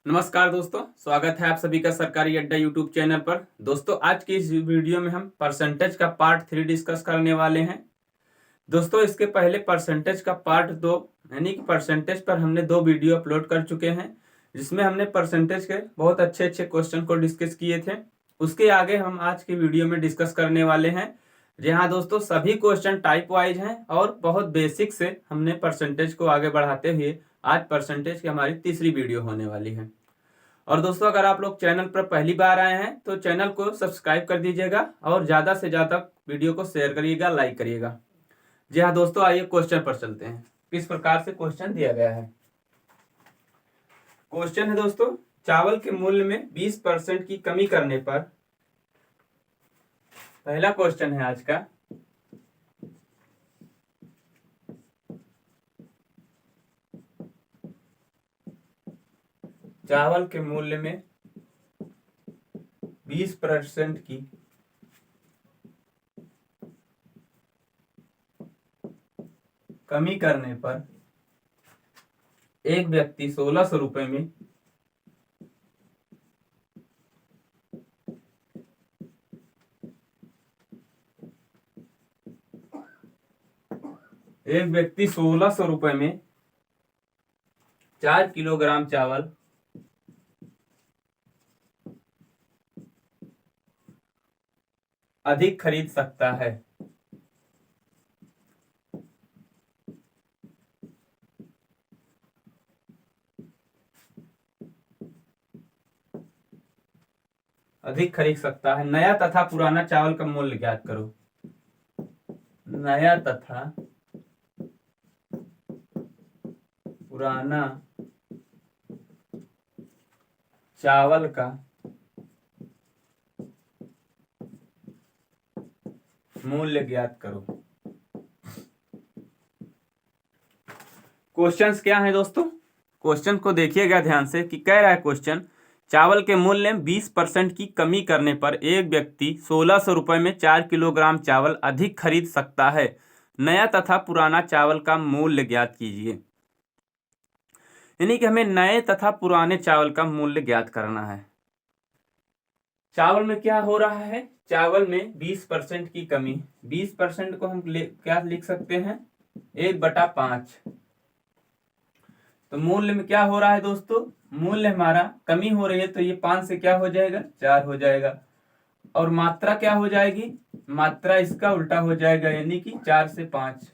नमस्कार दोस्तों, स्वागत है आप सभी का सरकारी अड्डा यूट्यूब चैनल पर। दोस्तों, आज की इस वीडियो में हम परसेंटेज का पार्ट 3 डिस्कस करने वाले हैं। दोस्तों, इसके पहले परसेंटेज का पार्ट 2 यानी कि परसेंटेज पर हमने 2 वीडियो अपलोड कर चुके हैं, जिसमें हमने परसेंटेज के बहुत अच्छे अच्छे क्वेश्चन को डिस्कस किए थे। उसके आगे हम आज की वीडियो में डिस्कस करने वाले हैं, जहाँ दोस्तों सभी क्वेश्चन टाइप वाइज हैं और बहुत बेसिक से हमने परसेंटेज को आगे बढ़ाते हुए आज परसेंटेज की हमारी तीसरी वीडियो होने वाली है। और दोस्तों, अगर आप लोग चैनल पर पहली बार आए हैं तो चैनल को सब्सक्राइब कर दीजिएगा और ज़्यादा से ज़्यादा वीडियो को शेयर करिएगा, लाइक करिएगा। जी हाँ दोस्तों, आइए क्वेश्चन पर चलते हैं। किस प्रकार से क्वेश्चन दिया गया है। क्वेश्चन है दोस्तों, चावल के मूल्य में 20% की कमी करने पर। पहला क्वेश्चन है आज का। चावल के मूल्य में 20% की कमी करने पर एक व्यक्ति 1600 रुपए में एक व्यक्ति 1600 रुपए में 4 किलोग्राम चावल अधिक खरीद सकता है। अधिक खरीद सकता है। नया तथा पुराना चावल का मूल्य ज्ञात करो। नया तथा पुराना चावल का मूल्य ज्ञात करो। क्वेश्चंस क्या है दोस्तों, क्वेश्चन को देखिएगा ध्यान से कि कह रहा है क्वेश्चन, चावल के मूल्य में 20% की कमी करने पर एक व्यक्ति 1600 रुपए में 4 किलोग्राम चावल अधिक खरीद सकता है। नया तथा पुराना चावल का मूल्य ज्ञात कीजिए। यानी कि हमें नए तथा पुराने चावल का मूल्य ज्ञात करना है। चावल में क्या हो रहा है, चावल में 20% की कमी। 20% को हम क्या लिख सकते हैं, 1/5। तो मूल्य में क्या हो रहा है दोस्तों, मूल्य हमारा कमी हो रही है तो ये 5 से क्या हो जाएगा, 4 हो जाएगा। और मात्रा क्या हो जाएगी, मात्रा इसका उल्टा हो जाएगा, यानी कि 4 से 5।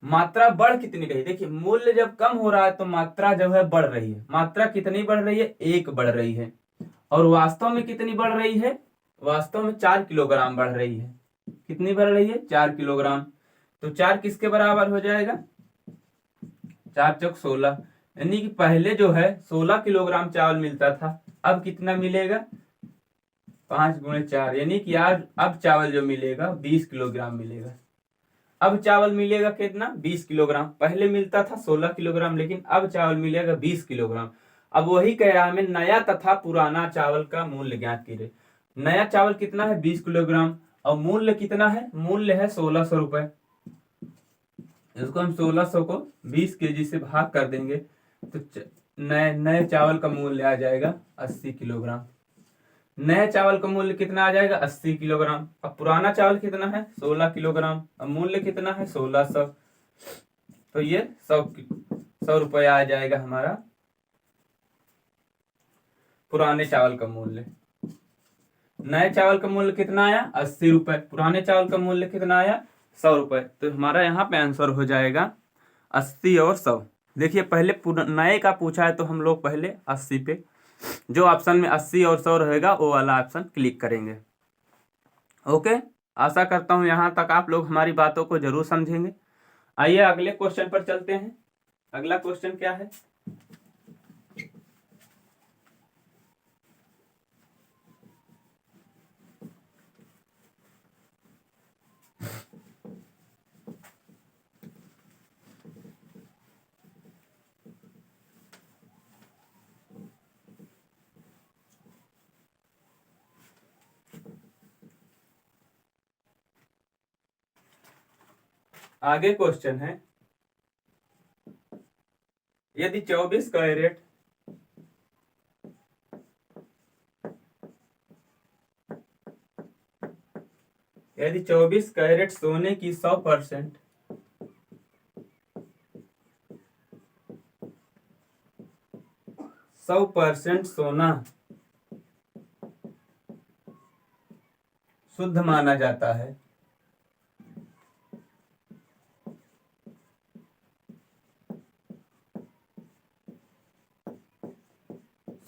मात्रा बढ़ कितनी रही, देखिए मूल्य जब कम हो रहा है तो मात्रा जो है बढ़ रही है। मात्रा कितनी बढ़ रही है, 1 बढ़ रही है। और वास्तव में कितनी बढ़ रही है, वास्तव में 4 किलोग्राम बढ़ रही है। कितनी बढ़ रही है, 4 किलोग्राम। तो 4 किसके बराबर हो जाएगा, 4 चौक 16। यानी कि पहले जो है 16 किलोग्राम चावल मिलता था, अब कितना मिलेगा, 5 × 4, यानी कि आज अब चावल जो मिलेगा 20 किलोग्राम मिलेगा। अब चावल मिलेगा कितना, 20 किलोग्राम। पहले मिलता था 16 किलोग्राम, लेकिन अब चावल मिलेगा 20 किलोग्राम। अब वही कह रहा है हमें नया तथा पुराना चावल का मूल्य ज्ञात कीजिए। नया चावल कितना है, 20 किलोग्राम, और मूल्य कितना है, मूल्य है 1600 रुपए। इसको हम 1600 को 20 केजी से भाग कर देंगे तो नए नए चावल का मूल्य आ जाएगा 80 किलोग्राम। नए चावल का मूल्य कितना आ जाएगा, 80 किलोग्राम। अब पुराना चावल कितना है, 16 किलोग्राम। अब मूल्य कितना है, 1600। तो ये 100 रुपये आ जाएगा हमारा पुराने चावल का मूल्य। नए चावल का मूल्य कितना आया, 80 रुपए। पुराने चावल का मूल्य कितना आया, 100 रुपए। तो हमारा यहाँ पे आंसर हो जाएगा 80 और 100। देखिए पहले नए का पूछा है तो हम लोग पहले 80 पे, जो ऑप्शन में 80 और 100 रहेगा वो वाला ऑप्शन क्लिक करेंगे। ओके, आशा करता हूँ यहाँ तक आप लोग हमारी बातों को जरूर समझेंगे। आइए अगले क्वेश्चन पर चलते हैं। अगला क्वेश्चन क्या है, आगे क्वेश्चन है, यदि 24 कैरेट यदि 24 कैरेट सोने की 100% 100% सोना शुद्ध माना जाता है,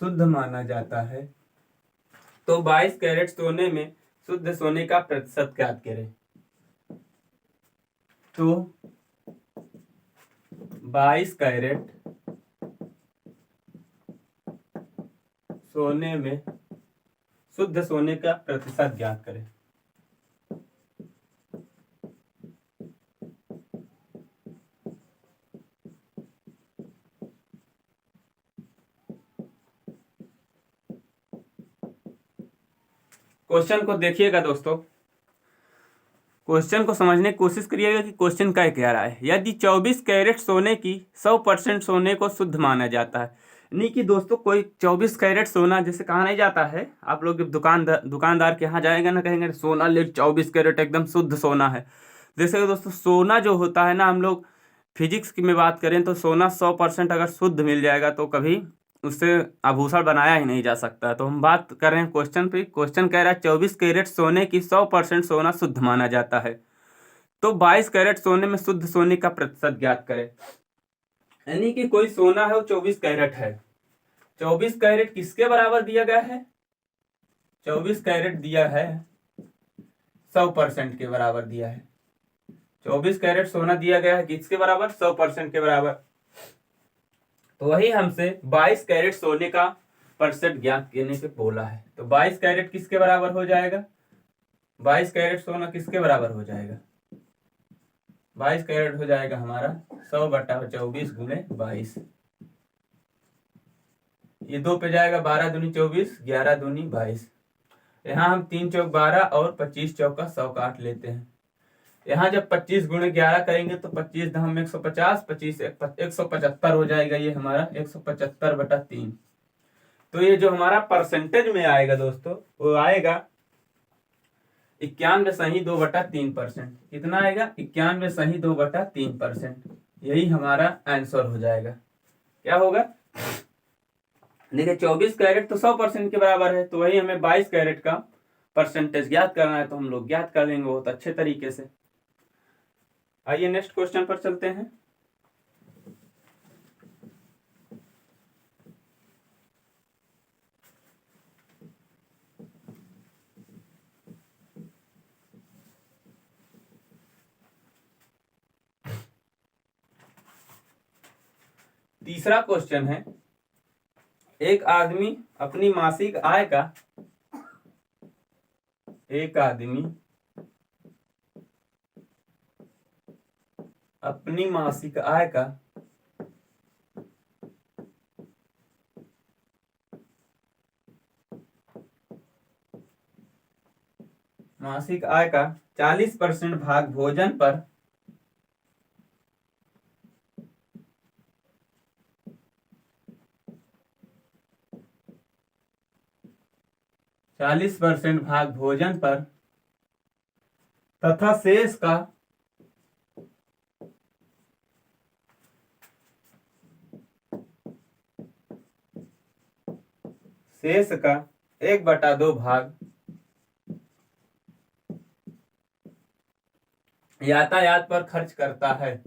शुद्ध माना जाता है, तो 22 कैरेट सोने में शुद्ध सोने का प्रतिशत ज्ञात करें। तो 22 कैरेट सोने में शुद्ध सोने का प्रतिशत ज्ञात करें। क्वेश्चन को देखिएगा दोस्तों, क्वेश्चन को समझने की कोशिश करिएगा कि क्वेश्चन क्या कह रहा है। यदि 24 कैरेट सोने की 100% सोने को शुद्ध माना जाता है, नहीं कि दोस्तों कोई 24 कैरेट सोना जैसे कहा नहीं जाता है, आप लोग दुकानदार के यहाँ जाएगा ना, कहेंगे सोना ले 24 कैरेट एकदम शुद्ध सोना है। जैसे दोस्तों सोना जो होता है ना, हम लोग फिजिक्स की में बात करें तो सोना 100% अगर शुद्ध मिल जाएगा तो कभी उससे आभूषण बनाया ही नहीं जा सकता। तो हम बात कर रहे हैं क्वेश्चन पे। क्वेश्चन कह रहा है 24 कैरेट सोने की 100% सोना शुद्ध माना जाता है, तो 22 कैरेट सोने में शुद्ध सोने का प्रतिशत ज्ञात करें। यानी कि कोई सोना है वो 24 कैरेट है, 24 कैरेट किसके बराबर दिया गया है? 24 कैरेट दिया है 100% के बराबर दिया है। 24 कैरेट सोना दिया गया है किसके बराबर? 100% के बराबर। तो वही हमसे 22 कैरेट सोने का प्रतिशत ज्ञात करने से बोला है। तो 22 कैरेट किसके बराबर हो जाएगा? 22 कैरेट सोना किसके बराबर हो जाएगा? 22 कैरेट हो जाएगा हमारा 100/24 गुणे 22। ये 2 पे जाएगा, 12 दूनी 24, 11 दूनी 22। यहाँ हम 3 चौक 12 और 25 चौका 100 काट लेते हैं। यहाँ जब 25 गुणे 11 करेंगे तो 25 दहम 150, 25 175 हो जाएगा। ये हमारा 175/3। तो ये जो हमारा परसेंटेज में आएगा दोस्तों, वो आएगा 91.2/3%। कितना आएगा? 91.2/3%। यही हमारा आंसर हो जाएगा। क्या होगा? देखिए 24 कैरेट तो 100% के बराबर है, तो वही हमें 22 कैरेट का परसेंटेज ज्ञात करना है, तो हम लोग ज्ञात कर लेंगे बहुत अच्छे तरीके से। आइए नेक्स्ट क्वेश्चन पर चलते हैं। तीसरा क्वेश्चन है, एक आदमी अपनी मासिक आय का अपनी मासिक आय का मासिक आय का 40% भाग भोजन पर 40% भाग भोजन पर तथा शेष का 1/2 भाग यातायात पर खर्च करता है।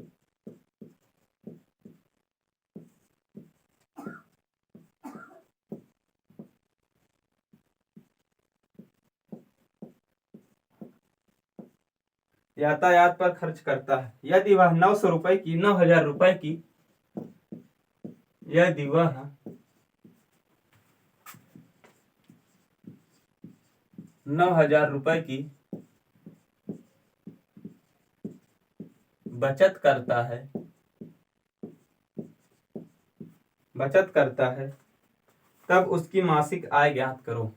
यातायात पर खर्च करता है। यदि वह 900 रुपए की 9,000 रुपए की यदि वह 9,000 रुपए की बचत करता है तब उसकी मासिक आय ज्ञात करो।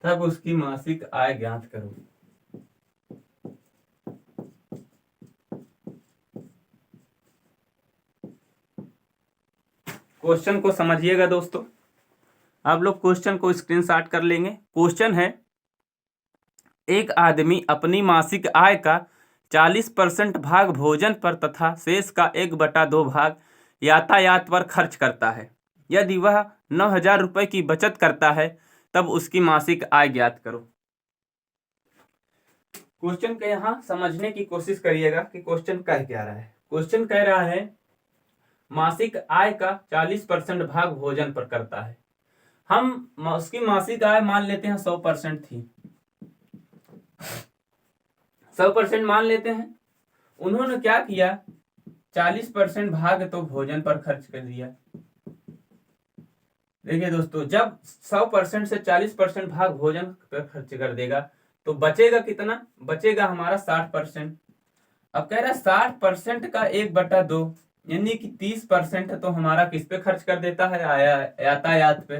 तब उसकी मासिक आय ज्ञात करो। क्वेश्चन को समझिएगा दोस्तों, आप लोग क्वेश्चन को स्क्रीनशॉट कर लेंगे। क्वेश्चन है, एक आदमी अपनी मासिक आय का 40% भाग भोजन पर तथा शेष का 1/2 भाग यातायात पर खर्च करता है। यदि वह 9,000 रुपये की बचत करता है तब उसकी मासिक आय ज्ञात करो। क्वेश्चन के यहाँ समझने की कोशिश करिएगा कि क्वेश्चन कह क्या रहा है। क्वेश्चन कह रहा है मासिक आय का 40% भाग भोजन पर करता है। हम उसकी मासिक आय मान लेते हैं 100% थी, 100% मान लेते हैं। उन्होंने क्या किया, 40% भाग तो भोजन पर खर्च कर दिया। देखिए दोस्तों, जब 100% से 40% भाग भोजन पर खर्च कर देगा तो बचेगा कितना, बचेगा हमारा 60%। अब कह रहा है 60% का 1/2 यानी कि 30% तो हमारा किस पे खर्च कर देता है, यातायात पे।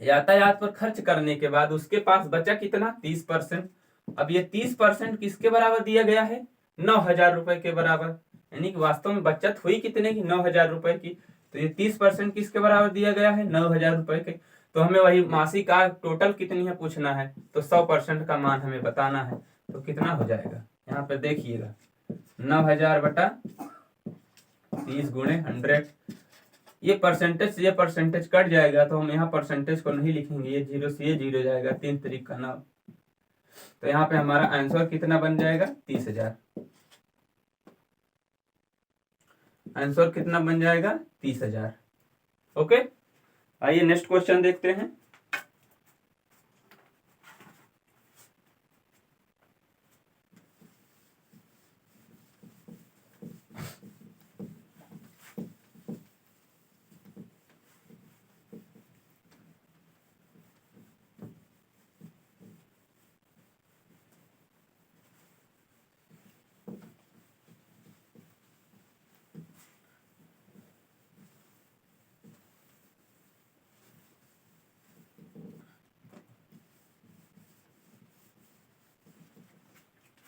यातायात पर खर्च करने के बाद उसके पास बचा कितना, 30%। अब ये 30% किसके बराबर दिया गया है, 9,000 रुपए के बराबर। यानी कि वास्तव में बचत हुई कितने की, 9,000 रुपए की। तो ये 30% किसके बराबर दिया गया है, 9,000 रुपए के। तो हमें वही मासिक आय टोटल कितनी है पूछना है, तो 100% का मान हमें बताना है। तो कितना हो जाएगा, यहाँ पे देखिएगा, 9,000 बटा 30 गुणे 100। ये परसेंटेज कट जाएगा तो हम यहाँ परसेंटेज को नहीं लिखेंगे, ये 0 से ये 0 जाएगा, 3 तरीक का 9। तो यहाँ पे हमारा आंसर कितना बन जाएगा, 30,000। आंसर कितना बन जाएगा, 30,000। ओके, आइए नेक्स्ट क्वेश्चन देखते हैं।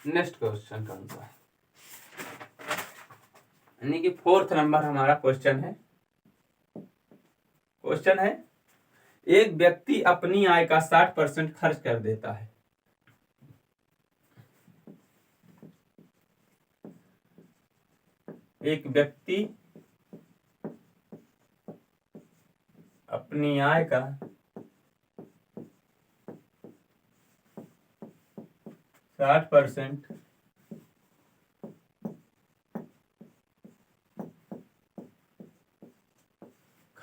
नेक्स्ट क्वेश्चन का आंसर यानी कि 4th नंबर हमारा क्वेश्चन है। क्वेश्चन है, एक व्यक्ति अपनी आय का 60% खर्च कर देता है। एक व्यक्ति अपनी आय का 60%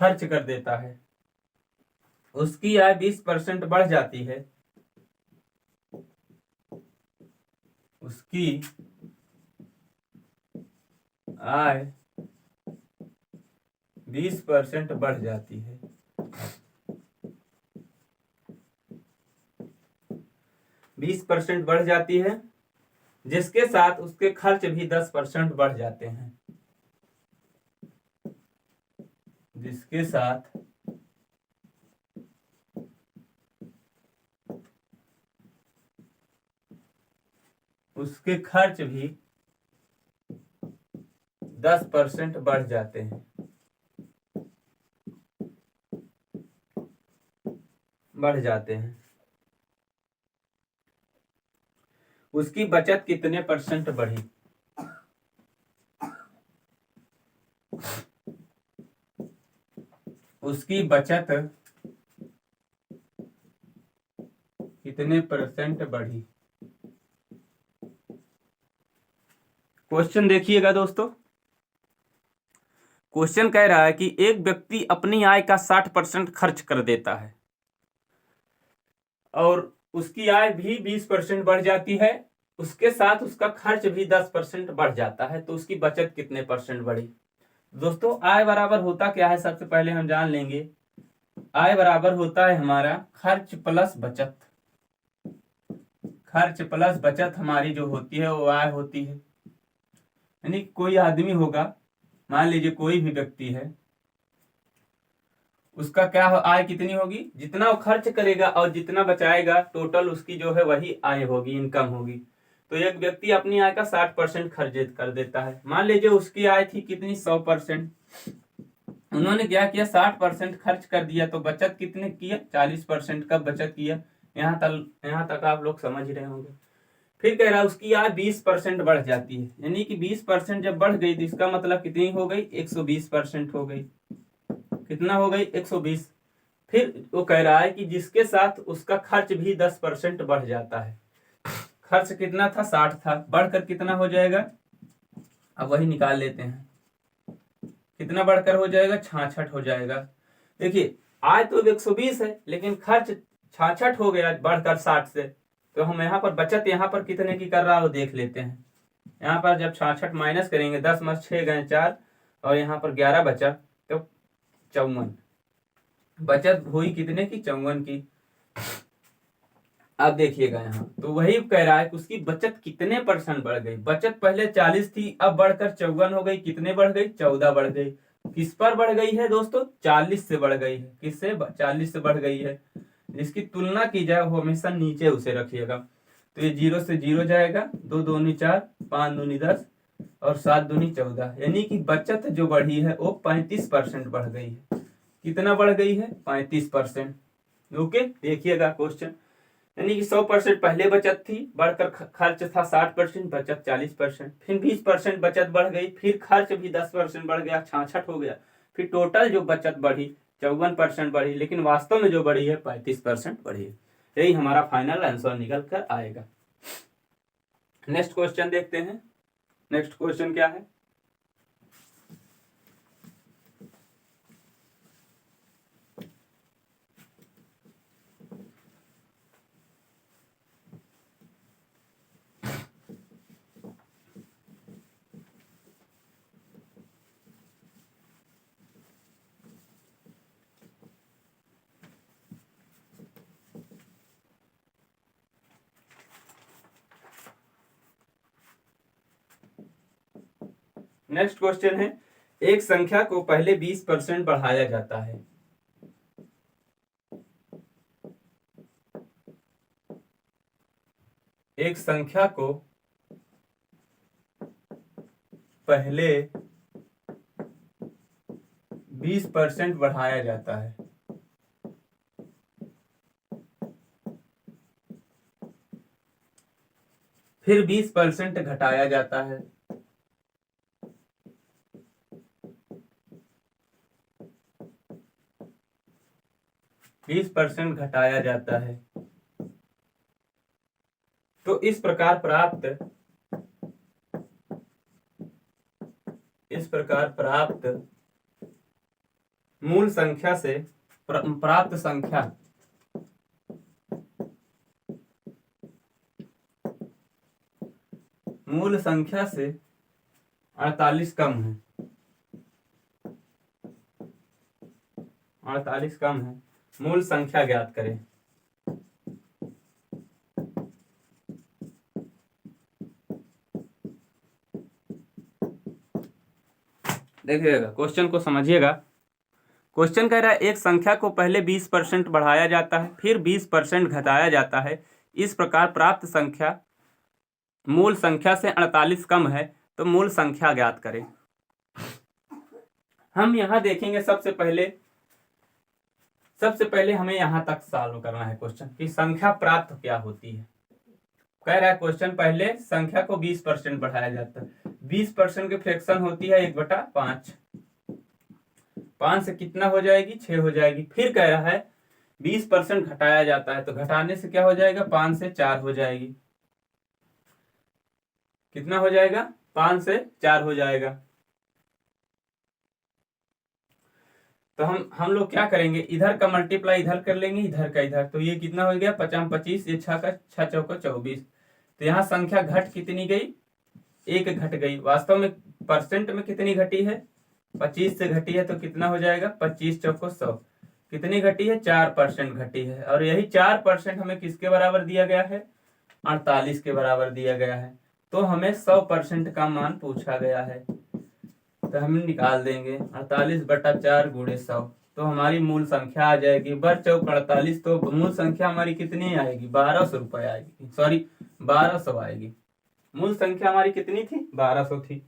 खर्च कर देता है। उसकी आय 20% बढ़ जाती है। उसकी आय 20% बढ़ जाती है। 20% बढ़ जाती है, जिसके साथ उसके खर्च भी 10% बढ़ जाते हैं। जिसके साथ उसके खर्च भी 10% बढ़ जाते हैं। बढ़ जाते हैं। उसकी बचत कितने % बढ़ी, उसकी बचत कितने % बढ़ी। क्वेश्चन देखिएगा दोस्तों, क्वेश्चन कह रहा है कि एक व्यक्ति अपनी आय का 60% खर्च कर देता है और उसकी आय भी 20% बढ़ जाती है, उसके साथ उसका खर्च भी 10% बढ़ जाता है। तो उसकी बचत कितने % बढ़ी। दोस्तों, आय बराबर होता क्या है, सबसे पहले हम जान लेंगे। आय बराबर होता है हमारा खर्च प्लस बचत। खर्च प्लस बचत हमारी जो होती है वो आय होती है। यानी कोई आदमी होगा, मान लीजिए कोई भी व्यक्ति है, उसका क्या आय कितनी होगी, जितना वो खर्च करेगा और जितना बचाएगा टोटल उसकी जो है वही आय होगी, इनकम होगी। तो एक व्यक्ति अपनी आय का 60% खर्च कर देता है। मान लीजिए उसकी आय थी कितनी, 100%, उन्होंने क्या किया, 60% खर्च कर दिया, तो बचत कितने किया, 40% का बचत किया। यहाँ तक आप लोग समझ रहे होंगे। फिर कह रहा है उसकी आय 20% बढ़ जाती है, यानी कि 20% जब बढ़ गई तो इसका मतलब कितनी हो गई, 120% हो गई। कितना हो गई, 120। फिर वो कह रहा है कि जिसके साथ उसका खर्च भी 10% बढ़ जाता है। खर्च कितना था, 60 था, बढ़कर कितना हो जाएगा, अब वही निकाल लेते हैं। कितना बढ़कर हो जाएगा, 66 हो जाएगा। देखिए आय तो 120 है, लेकिन खर्च 66 हो गया बढ़कर 60 से। तो हम यहाँ पर बचत यहाँ पर कितने की कर रहा है वो देख लेते हैं। यहाँ पर जब 66 माइनस करेंगे, 10 में 6 गए 4, और यहाँ पर 11 बचा, तो 54 बचत हुई कितने की, 54 की। अब देखिएगा यहाँ तो वही कह रहा है कि उसकी बचत कितने % बढ़ गई। बचत पहले 40 थी, अब बढ़कर 54 हो गई। कितने बढ़ गई, 14 बढ़ गई। किस पर बढ़ गई है दोस्तों, 40 से बढ़ गई है। किससे, 40 से बढ़ गई है। जिसकी तुलना की जाए वो हमेशा नीचे उसे रखिएगा। तो ये 0 से 0 जाएगा, 2 दूनी 4, 5 दूनी 10, और 7 दूनी 14, यानी कि बचत जो बढ़ी है वो 35% बढ़ गई है। कितना बढ़ गई है, 35%। ओके, देखिएगा क्वेश्चन, यानी कि 100% पहले बचत थी, बढ़कर खर्च था 60%, बचत 40%, फिर 20% बचत बढ़ गई, फिर खर्च भी 10% बढ़ गया, 66 हो गया, फिर टोटल जो बचत बढ़ी 54% बढ़ी, लेकिन वास्तव में जो बढ़ी है 35% बढ़ी है। यही हमारा फाइनल आंसर निकल कर आएगा। नेक्स्ट क्वेश्चन देखते हैं। नेक्स्ट क्वेश्चन क्या है, नेक्स्ट क्वेश्चन है, एक संख्या को पहले 20% बढ़ाया जाता है। एक संख्या को पहले 20% बढ़ाया जाता है, फिर 20% घटाया जाता है, बीस % घटाया जाता है। तो इस प्रकार प्राप्त मूल संख्या से प्राप्त संख्या मूल संख्या से 48 कम है। 48 कम है, मूल संख्या ज्ञात करें। देखिएगा क्वेश्चन को समझिएगा। क्वेश्चन कह रहा है एक संख्या को पहले 20% बढ़ाया जाता है, फिर 20% घटाया जाता है। इस प्रकार प्राप्त संख्या मूल संख्या से 48 कम है, तो मूल संख्या ज्ञात करें। हम यहां देखेंगे सबसे पहले हमें यहां तक सॉल्व करना है क्वेश्चन कि संख्या प्राप्त क्या होती है। कह रहा है क्वेश्चन पहले संख्या को 20% बढ़ाया जाता है, 20% की फ्रैक्शन होती है 1/5। 5 से कितना हो जाएगी, 6 हो जाएगी। फिर कह रहा है 20% घटाया जाता है, तो घटाने से क्या हो जाएगा, 5 से 4 हो जाएगी। कितना हो जाएगा, 5 से 4 हो जाएगा। तो हम लोग क्या करेंगे, इधर का मल्टीप्लाई इधर कर लेंगे, इधर का इधर, तो ये कितना हो गया, 50 25, ये 6 का 6 चौका 24। तो यहाँ संख्या घट कितनी गई, 1 घट गई। वास्तव में परसेंट में कितनी घटी है, 25 से घटी है, तो कितना हो जाएगा, 25 चौको 100। कितनी घटी है, 4% घटी है। और यही 4% हमें किसके बराबर दिया गया है, 48 के बराबर दिया गया है। तो हमें 100% का मान पूछा गया है, तो हम निकाल देंगे 48/4 × 100, तो हमारी मूल संख्या आ जाएगी। बर चौक 48, तो मूल संख्या हमारी कितनी आएगी, 1200 रुपए आएगी, सॉरी 1200 आएगी। मूल संख्या हमारी कितनी थी? 1200 थी।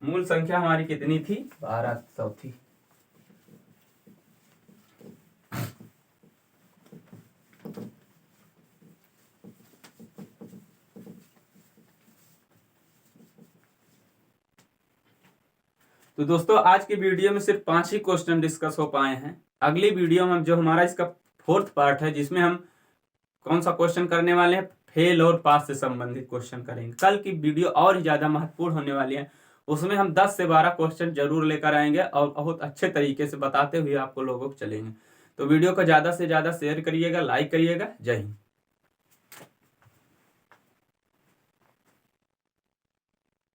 मूल संख्या हमारी कितनी थी? 1200 थी। तो दोस्तों आज की वीडियो में सिर्फ 5 ही क्वेश्चन डिस्कस हो पाए हैं। अगली वीडियो में जो हमारा इसका 4th पार्ट है, जिसमें हम कौन सा क्वेश्चन करने वाले हैं? फेल और पास से संबंधित क्वेश्चन करेंगे। कल की वीडियो और ही ज्यादा महत्वपूर्ण होने वाली है, उसमें हम 10 से 12 क्वेश्चन जरूर लेकर आएंगे और बहुत अच्छे तरीके से बताते हुए आपको लोगों को चलेंगे। तो वीडियो को ज्यादा से ज्यादा शेयर करिएगा, लाइक करिएगा। जय हिंद।